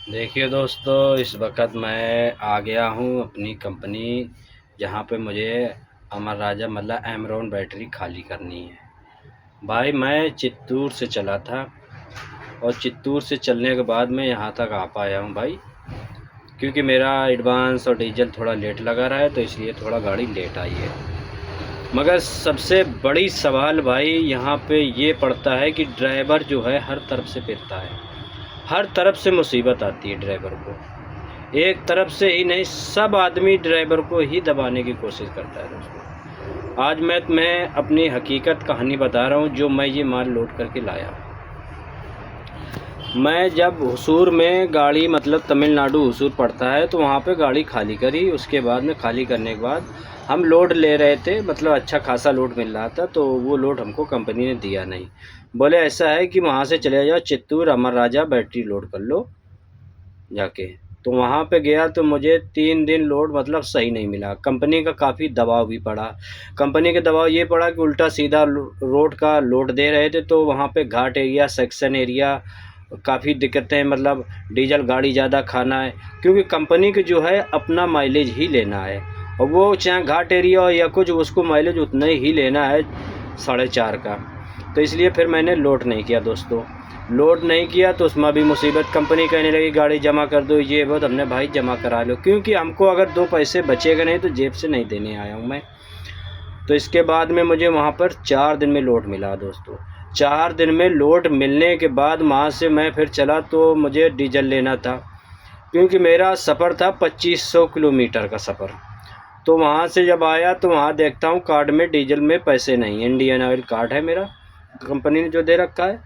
देखिए दोस्तों, इस वक्त मैं आ गया हूँ अपनी कंपनी, जहाँ पे मुझे अमर राजा मतलब एमरॉन बैटरी खाली करनी है। भाई मैं चित्तूर से चला था और चित्तूर से चलने के बाद मैं यहाँ तक आ पाया हूँ भाई, क्योंकि मेरा एडवांस और डीजल थोड़ा लेट लगा रहा है, तो इसलिए थोड़ा गाड़ी लेट आई है। मगर सबसे बड़ी सवाल भाई यहाँ पे ये पड़ता है कि ड्राइवर जो है हर तरफ से पिटता है, हर तरफ से मुसीबत आती है ड्राइवर को। एक तरफ से ही नहीं, सब आदमी ड्राइवर को ही दबाने की कोशिश करता है दोस्तों। आज मैं अपनी हकीकत कहानी बता रहा हूँ, जो मैं ये माल लोड करके लाया। मैं जब हुसूर में गाड़ी मतलब तमिलनाडु हुसूर पड़ता है, तो वहाँ पे गाड़ी खाली करी। उसके बाद में खाली करने के बाद हम लोड ले रहे थे, मतलब अच्छा खासा लोड मिल रहा था, तो वो लोड हमको कंपनी ने दिया नहीं। बोले ऐसा है कि वहाँ से चले जाओ चित्तूर, अमर राजा बैटरी लोड कर लो जाके। तो वहाँ पे गया तो मुझे 3 दिन लोड मतलब सही नहीं मिला। कंपनी का काफ़ी दबाव भी पड़ा। कंपनी के दबाव ये पड़ा कि उल्टा सीधा रोड का लोड दे रहे थे, तो वहाँ पे घाट एरिया, सेक्शन एरिया काफ़ी दिक्कतें, मतलब डीजल गाड़ी ज़्यादा खाना है, क्योंकि कंपनी को जो है अपना माइलेज ही लेना है, और वो चाहे घाट एरिया हो या कुछ, उसको माइलेज उतना ही लेना है 4.5 का। तो इसलिए फिर मैंने लोड नहीं किया दोस्तों। लोड नहीं किया तो उसमें भी मुसीबत, कंपनी कहने लगी गाड़ी जमा कर दो, ये बहुत। हमने भाई जमा करा लो, क्योंकि हमको अगर 2 पैसे बचेगा नहीं तो जेब से नहीं देने आया हूँ मैं। तो इसके बाद में मुझे वहाँ पर 4 दिन में लोड मिला दोस्तों। 4 दिन में लोड मिलने के बाद वहाँ से मैं फिर चला, तो मुझे डीजल लेना था, क्योंकि मेरा सफ़र था 2500 किलोमीटर का सफ़र। तो वहाँ से जब आया तो वहाँ देखता हूँ कार्ड में डीजल में पैसे नहीं। इंडियन ऑयल कार्ड है मेरा, कंपनी ने जो दे रखा है,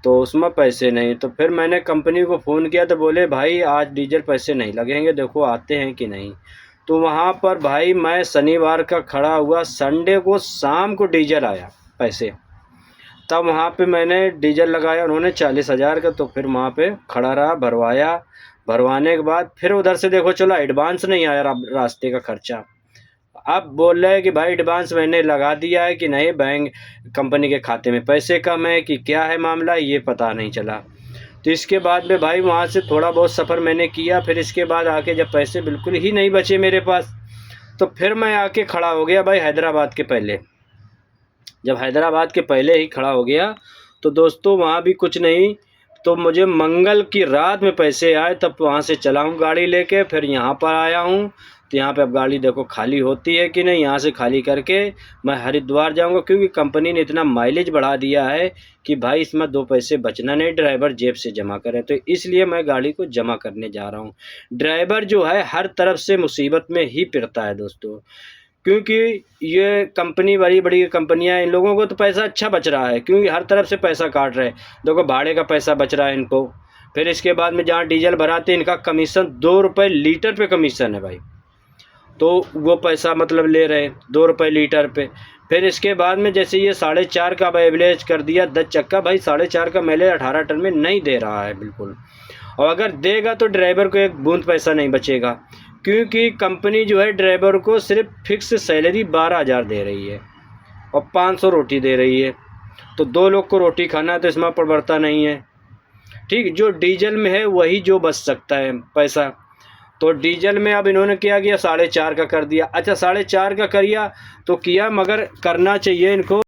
तो उसमें पैसे नहीं। तो फिर मैंने कंपनी को फ़ोन किया, तो बोले भाई आज डीजल पैसे नहीं लगेंगे, देखो आते हैं कि नहीं। तो वहाँ पर भाई मैं शनिवार का खड़ा हुआ, संडे को शाम को डीजल आया पैसे, तब वहाँ पे मैंने डीजल लगाया। उन्होंने 40,000 का, तो फिर वहाँ पे खड़ा रहा, भरवाया। भरवाने के बाद फिर उधर से देखो चलो एडवांस नहीं आया रास्ते का खर्चा। अब बोल रहे हैं कि भाई एडवांस मैंने लगा दिया है कि नहीं, बैंक कंपनी के खाते में पैसे कम है कि क्या है मामला, ये पता नहीं चला। तो इसके बाद में भाई वहाँ से थोड़ा बहुत सफ़र मैंने किया। फिर इसके बाद आके जब पैसे बिल्कुल ही नहीं बचे मेरे पास, तो फिर मैं आके खड़ा हो गया भाई हैदराबाद के पहले। जब हैदराबाद के पहले ही खड़ा हो गया, तो दोस्तों वहाँ भी कुछ नहीं, तो मुझे मंगल की रात में पैसे आए, तब वहाँ से चला हूँ गाड़ी लेके, फिर यहाँ पर आया हूँ। तो यहाँ पे अब गाड़ी देखो खाली होती है कि नहीं। यहाँ से खाली करके मैं हरिद्वार जाऊँगा, क्योंकि कंपनी ने इतना माइलेज बढ़ा दिया है कि भाई इसमें 2 पैसे बचना नहीं, ड्राइवर जेब से जमा करे। तो इसलिए मैं गाड़ी को जमा करने जा रहा हूँ। ड्राइवर जो है हर तरफ से मुसीबत में ही पिरता है दोस्तों, क्योंकि ये कंपनी, बड़ी बड़ी कंपनियां, इन लोगों को तो पैसा अच्छा बच रहा है, क्योंकि हर तरफ से पैसा काट रहे हैं। देखो भाड़े का पैसा बच रहा है इनको। फिर इसके बाद में जहाँ डीजल भराते हैं, इनका कमीशन 2 रुपये लीटर पे कमीशन है भाई, तो वो पैसा मतलब ले रहे हैं 2 रुपये लीटर पे। फिर इसके बाद में जैसे ये 4.5 का अब एवरेज कर दिया 10 चक्का, भाई 4.5 का माइलेज 18 टन में नहीं दे रहा है बिल्कुल। और अगर देगा तो ड्राइवर को एक बूंद पैसा नहीं बचेगा, क्योंकि कंपनी जो है ड्राइवर को सिर्फ फिक्स सैलरी 12,000 दे रही है और 500 रोटी दे रही है। तो 2 लोग को रोटी खाना है, तो इसमें बढ़ता नहीं है। ठीक, जो डीजल में है वही जो बच सकता है पैसा। तो डीजल में अब इन्होंने क्या किया, 4.5 का कर दिया। अच्छा 4.5 का किया तो किया, मगर करना चाहिए इनको